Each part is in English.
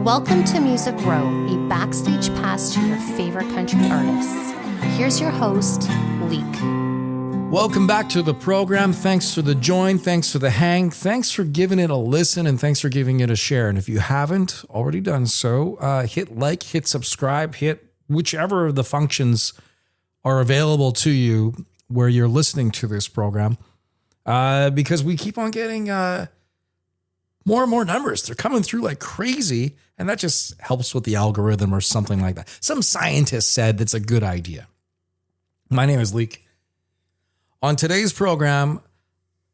Welcome to Music Row, a backstage pass to your favorite country artists. Here's your host, Leek. Welcome back to the program. Thanks for the join. Thanks for the hang. Thanks for giving it a listen, and thanks for giving it a share. And if you haven't already done so, hit like, hit subscribe, hit whichever of the functions are available to you where you're listening to this program, because we keep on getting more and more numbers. They're coming through like crazy, and that just helps with the algorithm or something like that. Some scientist said that's a good idea. My name is Leek. On today's program,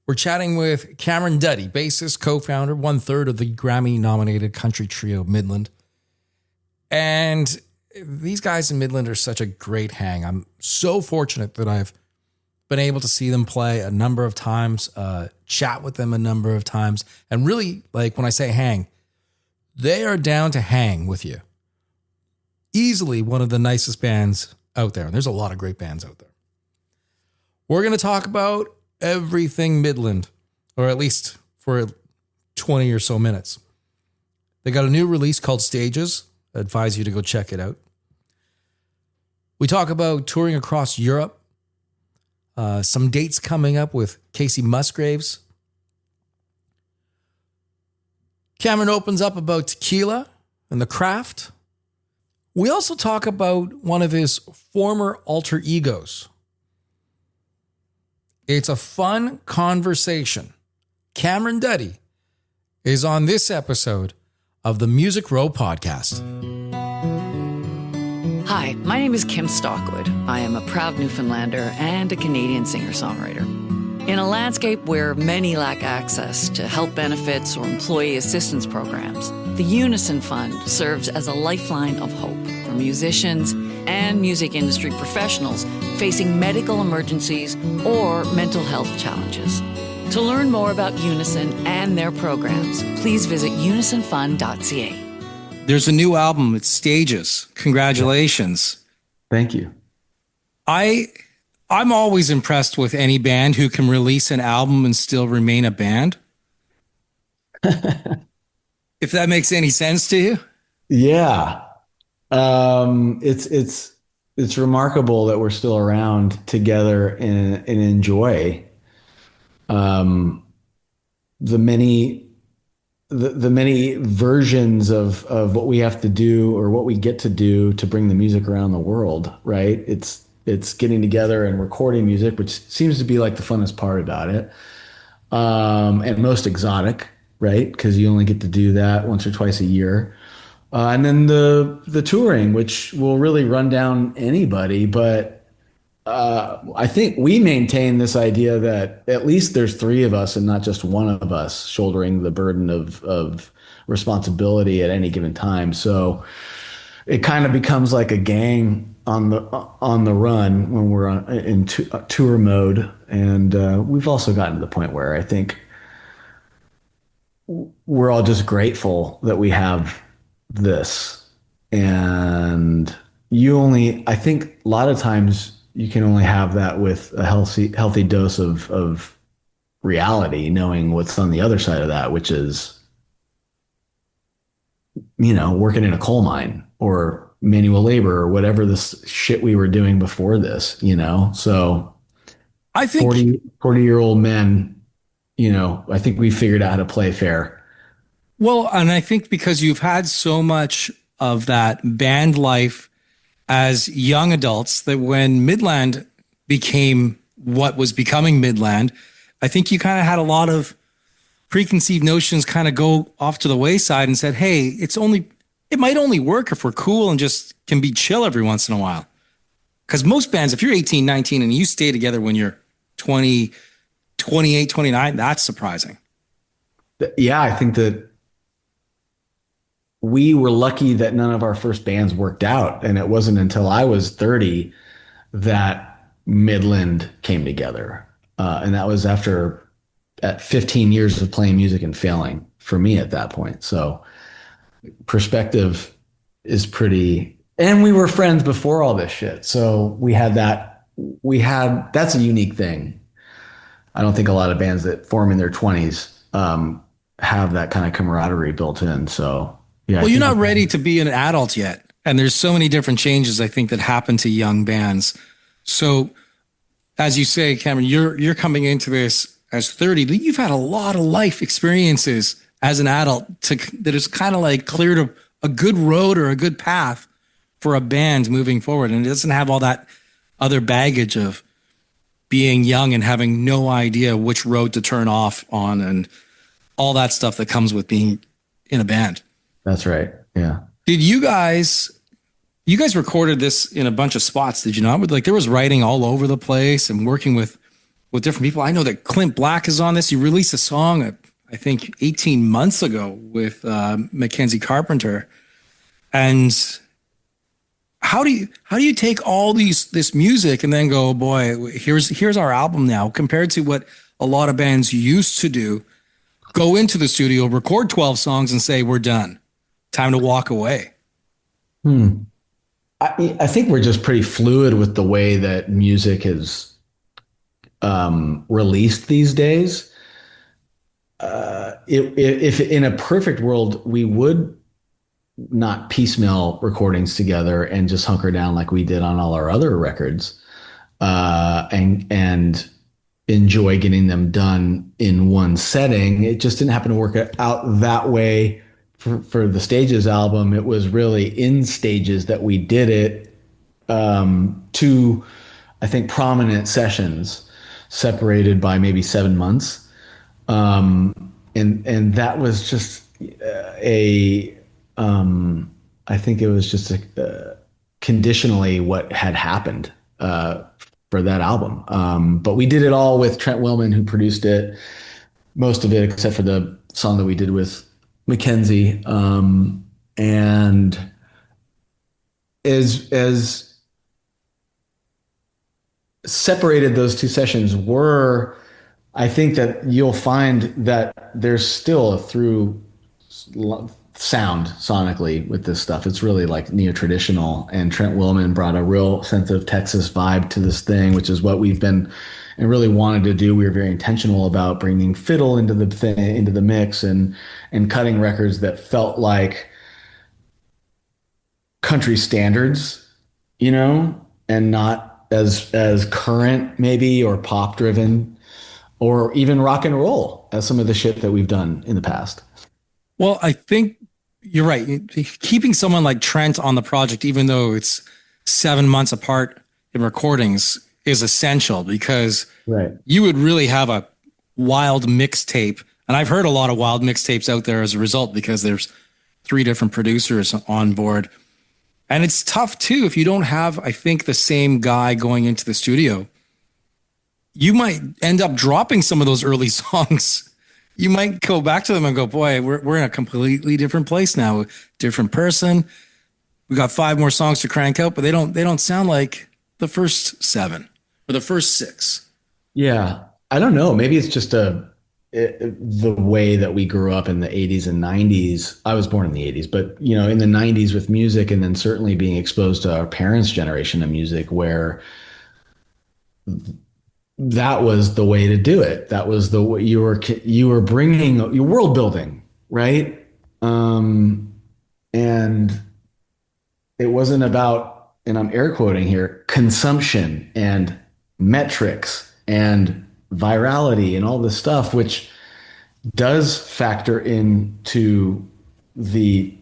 we're chatting with Cameron Duddy, bassist, co-founder, 1/3 of the Grammy-nominated country trio Midland. And these guys in Midland are such a great hang. I'm so fortunate that I've been able to see them play a number of times, chat with them a number of times, and really, like when I say hang, they are down to hang with you. Easily one of the nicest bands out there. And there's a lot of great bands out there. We're going to talk about everything Midland, or at least for 20 or so minutes. They got a new release called Stages. I advise you to go check it out. We talk about touring across Europe, some dates coming up with Casey Musgraves. Cameron opens up about tequila and the craft. We also talk about one of his former alter egos. It's a fun conversation. Cameron Duddy is on this episode of the Music Row podcast. Hi, my name is Kim Stockwood. I am a proud Newfoundlander and a Canadian singer-songwriter. In a landscape where many lack access to health benefits or employee assistance programs, the Unison Fund serves as a lifeline of hope for musicians and music industry professionals facing medical emergencies or mental health challenges. To learn more about Unison and their programs, please visit unisonfund.ca. There's a new album. It's Stages. Congratulations. Thank you. I'm always impressed with any band who can release an album and still remain a band. If that makes any sense to you. Yeah. It's remarkable that we're still around together and enjoy the many versions of what we have to do or what we get to do to bring the music around the world, right? It's getting together and recording music, which seems to be like the funnest part about it, and most exotic, right? Because you only get to do that once or twice a year. And then the touring, which will really run down anybody. But I think we maintain this idea that at least there's three of us and not just one of us shouldering the burden of responsibility at any given time. So it kind of becomes like a gang on the run when we're in tour mode. And we've also gotten to the point where I think we're all just grateful that we have this. And I think a lot of times you can only have that with a healthy dose of reality, knowing what's on the other side of that, which is, working in a coal mine or manual labor or whatever this shit we were doing before this, So I think 40-year-old men, I think we figured out how to play fair. Well, and I think because you've had so much of that band life as young adults that when Midland became what was becoming Midland, I think you kind of had a lot of preconceived notions kind of go off to the wayside and said, hey, it might only work if we're cool and just can be chill every once in a while. Because most bands, if you're 18, 19 and you stay together when you're 20, 28, 29, that's surprising. Yeah, I think that we were lucky that none of our first bands worked out. And it wasn't until I was 30 that Midland came together. And that was at 15 years of playing music and failing for me at that point. So perspective is pretty, and we were friends before all this shit. So that's a unique thing. I don't think a lot of bands that form in their 20s have that kind of camaraderie built in. So Yeah. Well, you're not ready to be an adult yet. And there's so many different changes, I think, that happen to young bands. So as you say, Cameron, you're coming into this as 30. You've had a lot of life experiences as an adult that has kind of like cleared a good road or a good path for a band moving forward. And it doesn't have all that other baggage of being young and having no idea which road to turn off on and all that stuff that comes with being in a band. That's right. Yeah. Did you guys recorded this in a bunch of spots, did you not? Like there was writing all over the place and working with different people. I know that Clint Black is on this. You released a song, I think 18 months ago with Mackenzie Carpenter. And how do you take all this music and then go, oh boy, here's our album now, compared to what a lot of bands used to do? Go into the studio, record 12 songs and say, we're done. Time to walk away. I think we're just pretty fluid with the way that music is released these days. If in a perfect world, we would not piecemeal recordings together and just hunker down like we did on all our other records, and enjoy getting them done in one setting. It just didn't happen to work out that way for the Stages album. It was really in stages that we did it, two, I think, prominent sessions separated by maybe 7 months. And that was just I think it was just conditionally what had happened for that album. But we did it all with Trent Willman, who produced it, most of it, except for the song that we did with Mackenzie. And as separated those two sessions were, I think that you'll find that there's still a through sound sonically with this stuff. It's really like neo-traditional, and Trent Willman brought a real sense of Texas vibe to this thing, which is what we've been and really wanted to do. We were very intentional about bringing fiddle into the mix and cutting records that felt like country standards, and not as current maybe, or pop driven, or even rock and roll as some of the shit that we've done in the past. Well, I think you're right. Keeping someone like Trent on the project, even though it's 7 months apart in recordings, is essential, because you would really have a wild mixtape. And I've heard a lot of wild mixtapes out there as a result, because there's 3 different producers on board. And it's tough too, if you don't have, I think, the same guy going into the studio. You might end up dropping some of those early songs. You might go back to them and go, boy, we're in a completely different place now, different person. We got 5 more songs to crank out, but they don't sound like the first 7 or the first 6. Yeah, I don't know. Maybe it's just the way that we grew up in the 80s and 90s. I was born in the 80s, but in the 90s with music, and then certainly being exposed to our parents' generation of music, where that was the way to do it. That was the way you were bringing your world building, right? And it wasn't about, and I'm air quoting here, consumption and metrics and virality and all this stuff, which does factor into the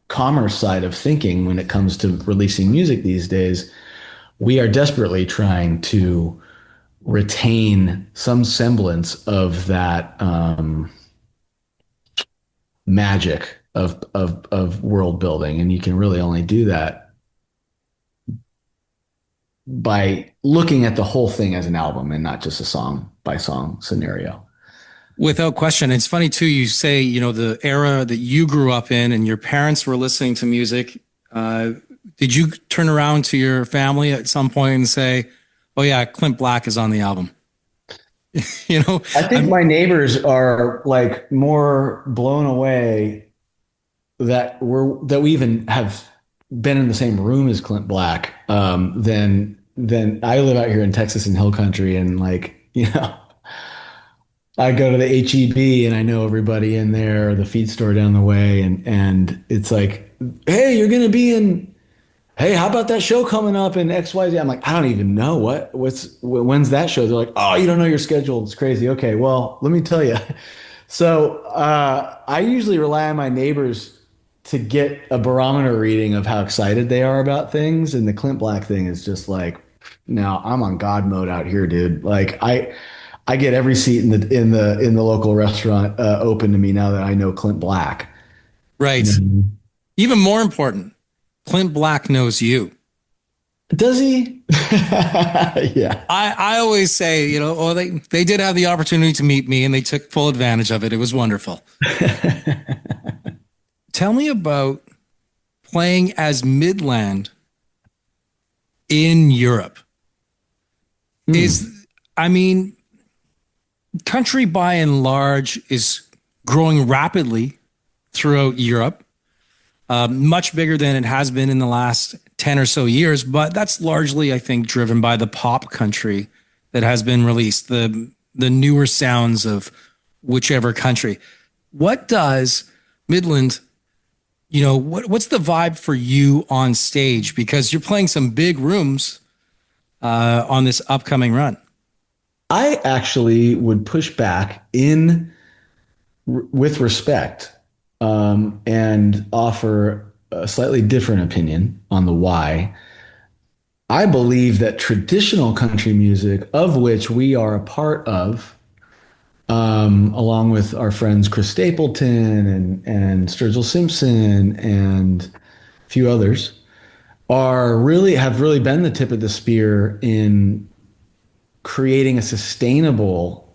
commerce side of thinking when it comes to releasing music these days. We are desperately trying to retain some semblance of that magic of world building, and you can really only do that by looking at the whole thing as an album and not just a song by song scenario. Without question. It's funny too, you say, the era that you grew up in and your parents were listening to music. Did you turn around to your family at some point and say, oh yeah, Clint Black is on the album? I think my neighbors are like more blown away that we even have been in the same room as Clint Black, than I live out here in Texas in Hill Country, and I go to the HEB and I know everybody in there, or the feed store down the way, and it's like, hey, you're gonna be in. Hey, how about that show coming up in XYZ? I'm like, I don't even know when's that show. They're like, oh, you don't know your schedule. It's crazy. Okay, well, let me tell you. So I usually rely on my neighbors to get a barometer reading of how excited they are about things. And the Clint Black thing is just like, now I'm on God mode out here, dude. Like I get every seat in the local restaurant open to me now that I know Clint Black. Right. Even more important, Clint Black knows you. Does he? Yeah. I always say, they did have the opportunity to meet me and they took full advantage of it. It was wonderful. Tell me about playing as Midland in Europe. Country by and large is growing rapidly throughout Europe. Much bigger than it has been in the last 10 or so years, but that's largely, I think, driven by the pop country that has been released, the newer sounds of whichever country. What does Midland, what's the vibe for you on stage? Because you're playing some big rooms on this upcoming run. I actually would push back with respect. And offer a slightly different opinion on the why. I believe that traditional country music, of which we are a part of, along with our friends Chris Stapleton and Sturgill Simpson and a few others, have really been the tip of the spear in creating a sustainable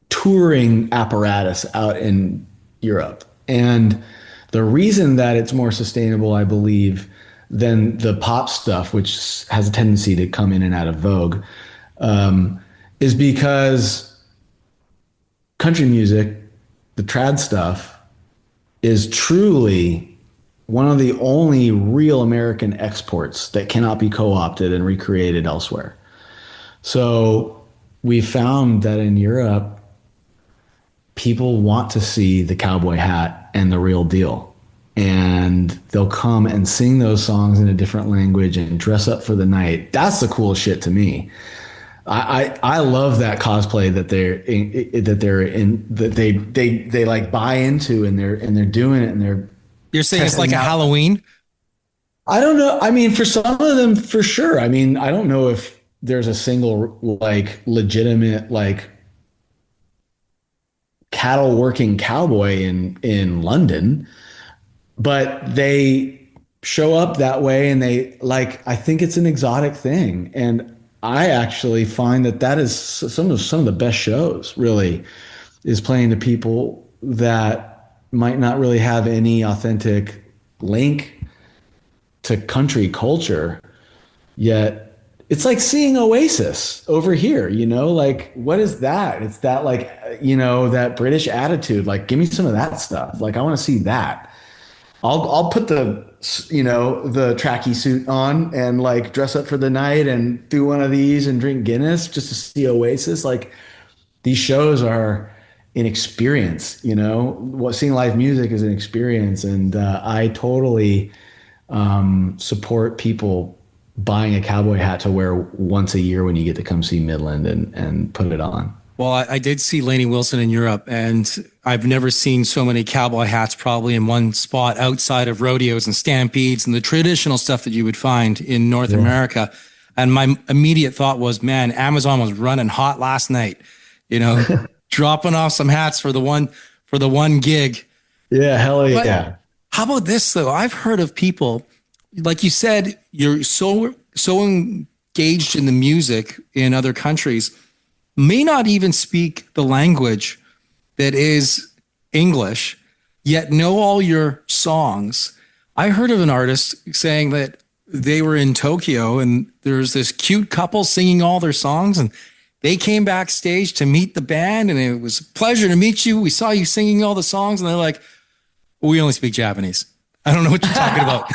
touring apparatus out in Europe. And the reason that it's more sustainable, I believe, than the pop stuff, which has a tendency to come in and out of vogue, is because country music, the trad stuff, is truly one of the only real American exports that cannot be co-opted and recreated elsewhere. So we found that in Europe, people want to see the cowboy hat and the real deal. And they'll come and sing those songs in a different language and dress up for the night. That's the coolest shit to me. I love that cosplay that they like buy into, and they're doing it, and you're saying it's like a Halloween? I don't know. I mean, for some of them, for sure. I mean, I don't know if there's a single like legitimate like cattle working cowboy in London, but they show up that way, and I think it's an exotic thing. And I actually find that is some of the best shows, really, is playing to people that might not really have any authentic link to country culture, yet it's like seeing Oasis over here, like, what is that? It's that, like, that British attitude. Like, give me some of that stuff. Like, I want to see that. I'll put the tracky suit on and like dress up for the night and do one of these and drink Guinness just to see Oasis. Like, these shows are an experience, seeing live music is an experience. And I totally support people buying a cowboy hat to wear once a year when you get to come see Midland and put it on. Well, I did see Lainey Wilson in Europe, and I've never seen so many cowboy hats probably in one spot outside of rodeos and stampedes and the traditional stuff that you would find in North America. And my immediate thought was, man, Amazon was running hot last night, dropping off some hats for the one gig. Yeah, hell yeah. But how about this though? I've heard of people, like you said, you're so engaged in the music in other countries, may not even speak the language that is English, yet know all your songs. I heard of an artist saying that they were in Tokyo and there's this cute couple singing all their songs, and they came backstage to meet the band, and it was a pleasure to meet you. We saw you singing all the songs, and they're like, we only speak Japanese. I don't know what you're talking about.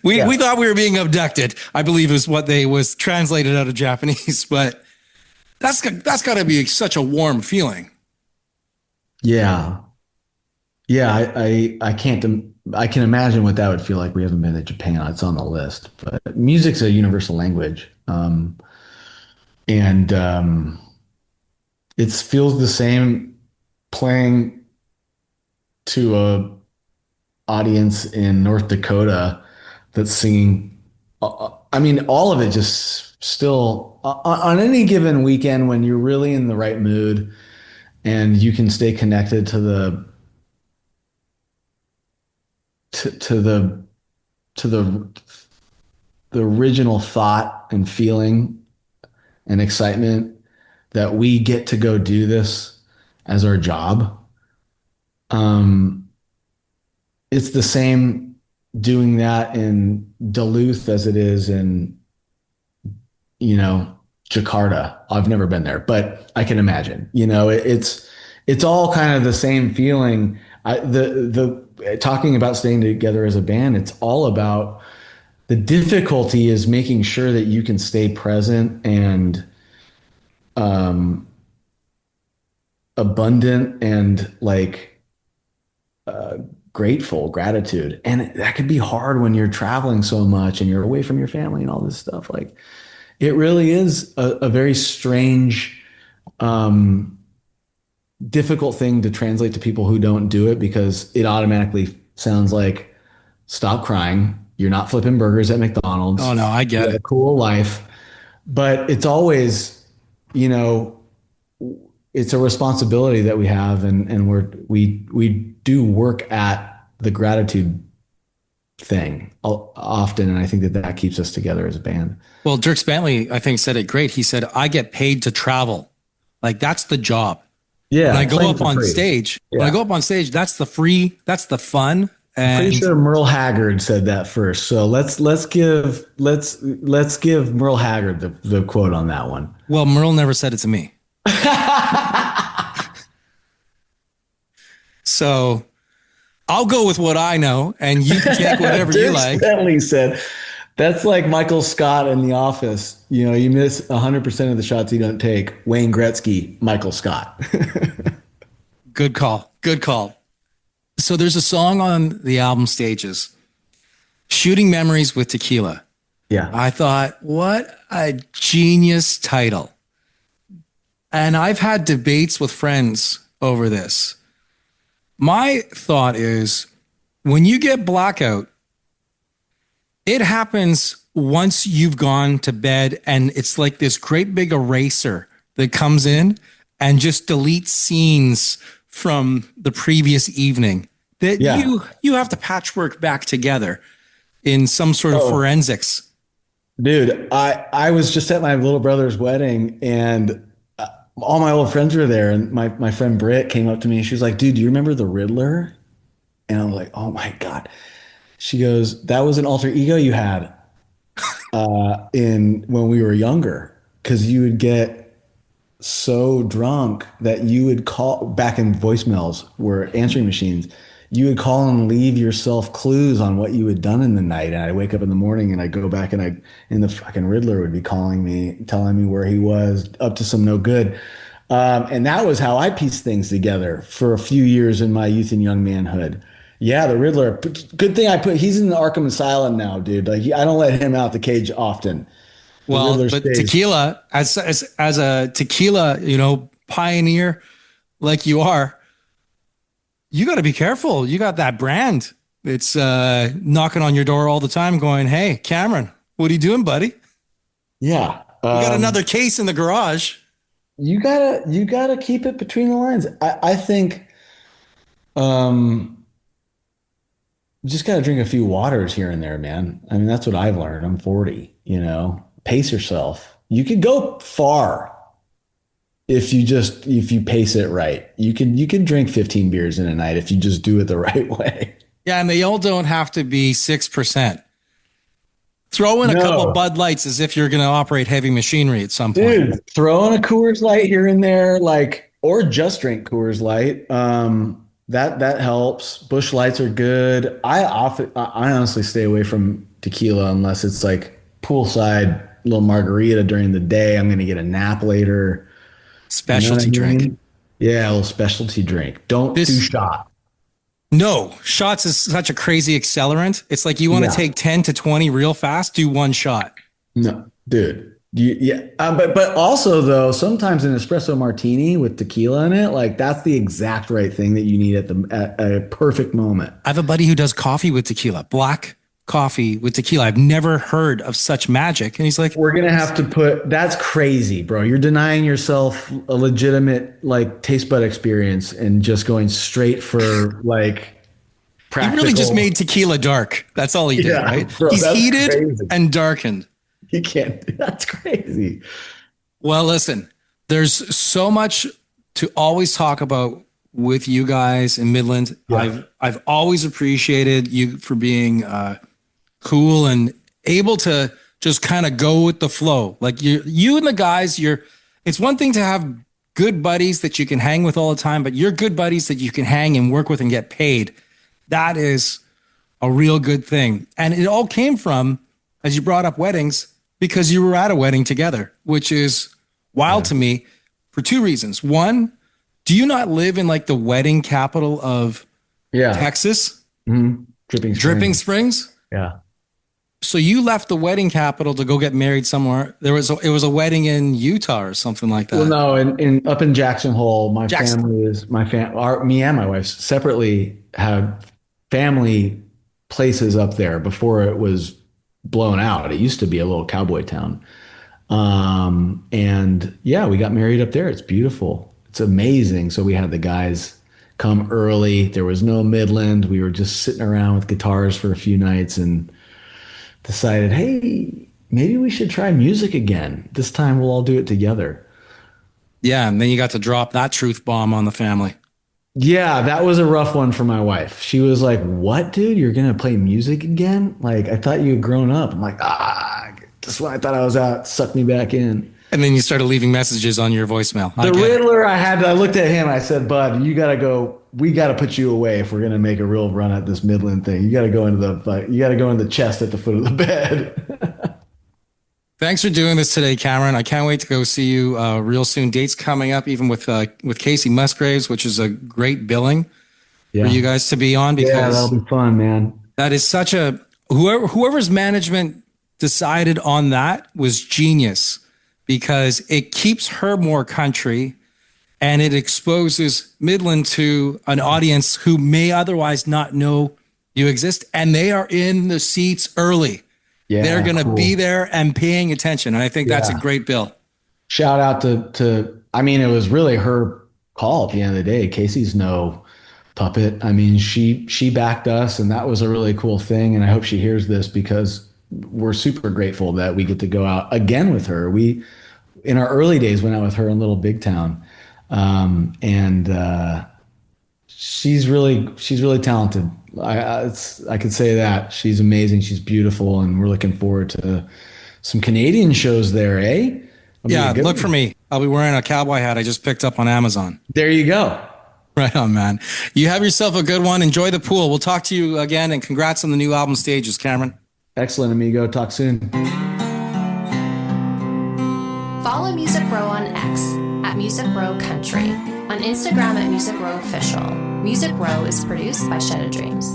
We thought we were being abducted, I believe is what they was translated out of Japanese, but that's got to be such a warm feeling. Yeah. Yeah. I can imagine what that would feel like. We haven't been to Japan. It's on the list, but music's a universal language. And it feels the same playing to a audience in North Dakota that's singing. I mean, all of it just still on any given weekend when you're really in the right mood and you can stay connected to the original thought and feeling and excitement that we get to go do this as our job. It's the same doing that in Duluth as it is in, Jakarta. I've never been there, but I can imagine, it's all kind of the same feeling. The talking about staying together as a band, it's all about the difficulty is making sure that you can stay present and abundant and gratitude. And that could be hard when you're traveling so much and you're away from your family and all this stuff. Like it really is a very strange, difficult thing to translate to people who don't do it because it automatically sounds like stop crying. You're not flipping burgers at McDonald's. Oh no, I get it. A cool life. But it's always, it's a responsibility that we have and we do work at the gratitude thing often. And I think that keeps us together as a band. Well, Dirk Bentley, I think said it great. He said, I get paid to travel. Like that's the job. Yeah. When I go up on stage, that's the fun. And pretty sure Merle Haggard said that first. So let's give Merle Haggard the quote on that one. Well, Merle never said it to me. So I'll go with what I know and you can take whatever you like. Bentley said, that's like Michael Scott in The Office. You miss 100% of the shots you don't take. Wayne Gretzky, Michael Scott. Good call. Good call. So there's a song on the album Stages, Shooting Memories with Tequila. Yeah. I thought, what a genius title. And I've had debates with friends over this. My thought is when you get blackout, it happens once you've gone to bed and it's like this great big eraser that comes in and just deletes scenes from the previous evening that you have to patchwork back together in some sort of forensics. Dude, I was just at my little brother's wedding and all my old friends were there, and my friend Britt came up to me and she was like, dude, do you remember the Riddler? And I'm like, oh my God. She goes, that was an alter ego you had when we were younger, because you would get so drunk that you would call, back in voicemails were answering machines, you would call and leave yourself clues on what you had done in the night. And I'd wake up in the morning and I'd go back and the fucking Riddler would be calling me, telling me where he was, up to some no good. And that was how I pieced things together for a few years in my youth and young manhood. Yeah, the Riddler. Good thing he's in the Arkham Asylum now, dude. Like I don't let him out the cage often. Well, but tequila, as a tequila, pioneer like you are, you got to be careful. You got that brand. It's knocking on your door all the time going, hey, Cameron, what are you doing, buddy? Yeah. You got another case in the garage. You gotta keep it between the lines. I think you just gotta drink a few waters here and there, man. I mean, that's what I've learned. I'm 40, pace yourself. You could go far if you pace it right. You can drink 15 beers in a night if you just do it the right way. Yeah, and they all don't have to be 6%. Throw in a couple Bud Lights as if you're going to operate heavy machinery at some point. Dude, throw in a Coors Light here and there, or just drink Coors Light. That helps. Bush Lights are good. I honestly stay away from tequila unless it's like poolside little margarita during the day. I'm gonna get a nap later. You know what I Specialty drink. mean? Yeah, a little specialty drink. Don't do This shot. No, shots is such a crazy accelerant. It's like you want to Yeah. take 10 to 20 real fast, do one shot. No, dude. Yeah, but also though, sometimes an espresso martini with tequila in it, like that's the exact right thing that you need at a perfect moment. I have a buddy who does coffee with tequila, black coffee with tequila. I've never heard of such magic. And he's like, We're gonna have to put. That's crazy, bro. You're denying yourself a legitimate like taste bud experience and just going straight for like he practical. really just made tequila dark. That's all he did, Yeah, right? bro, He's that's heated crazy. and darkened. You can't. That's crazy. Well, listen, there's so much to always talk about with you guys in Midland. Yeah. I've always appreciated you for being cool and able to just kind of go with the flow. Like you and the guys, it's one thing to have good buddies that you can hang with all the time, but you're good buddies that you can hang and work with and get paid. That is a real good thing. And it all came from, as you brought up weddings, because you were at a wedding together, which is wild to me for two reasons. One, do you not live in like the wedding capital of Texas? Mm-hmm. Dripping Springs? Yeah. So you left the wedding capital to go get married somewhere. It was a wedding in Utah or something like that. Well, no, up in Jackson Hole, me and my wife separately had family places up there before it was blown out. It used to be a little cowboy town. And yeah, we got married up there. It's beautiful. It's amazing. So we had the guys come early. There was no Midland. We were just sitting around with guitars for a few nights and decided, hey, maybe we should try music again. This time we'll all do it together. Yeah, and then you got to drop that truth bomb on the family. Yeah, that was a rough one for my wife. She was like, what, dude? You're going to play music again? Like, I thought you had grown up. I'm like, just when I thought I was out, suck me back in. And then you started leaving messages on your voicemail. The Riddler, I looked at him. I said, bud, you got to go. We got to put you away if we're going to make a real run at this Midland thing. You got to go into the chest at the foot of the bed. Thanks for doing this today, Cameron. I can't wait to go see you real soon. Dates coming up, even with Casey Musgraves, which is a great billing for you guys to be on. Because that'll be fun, man. That is such a whoever's management decided on that was genius, because it keeps her more country and it exposes Midland to an audience who may otherwise not know you exist, and they are in the seats early. Yeah, they're going to be there and paying attention. And I think that's a great bill. Shout out to, I mean, it was really her call at the end of the day. Casey's no puppet. I mean, she backed us, and that was a really cool thing. And I hope she hears this, because we're super grateful that we get to go out again with her. We, in our early days, went out with her in Little Big Town. She's really talented. I could say that. She's amazing. She's beautiful, and we're looking forward to some Canadian shows there, eh? Yeah, look for me. I'll be wearing a cowboy hat I just picked up on Amazon. There you go. Right on, man. You have yourself a good one. Enjoy the pool. We'll talk to you again, and congrats on the new album Stages, Cameron. Excellent, amigo. Talk soon. Follow Music Row on X at Music Row Country, on Instagram at Music Row Official. Music Row is produced by Shed of Dreams.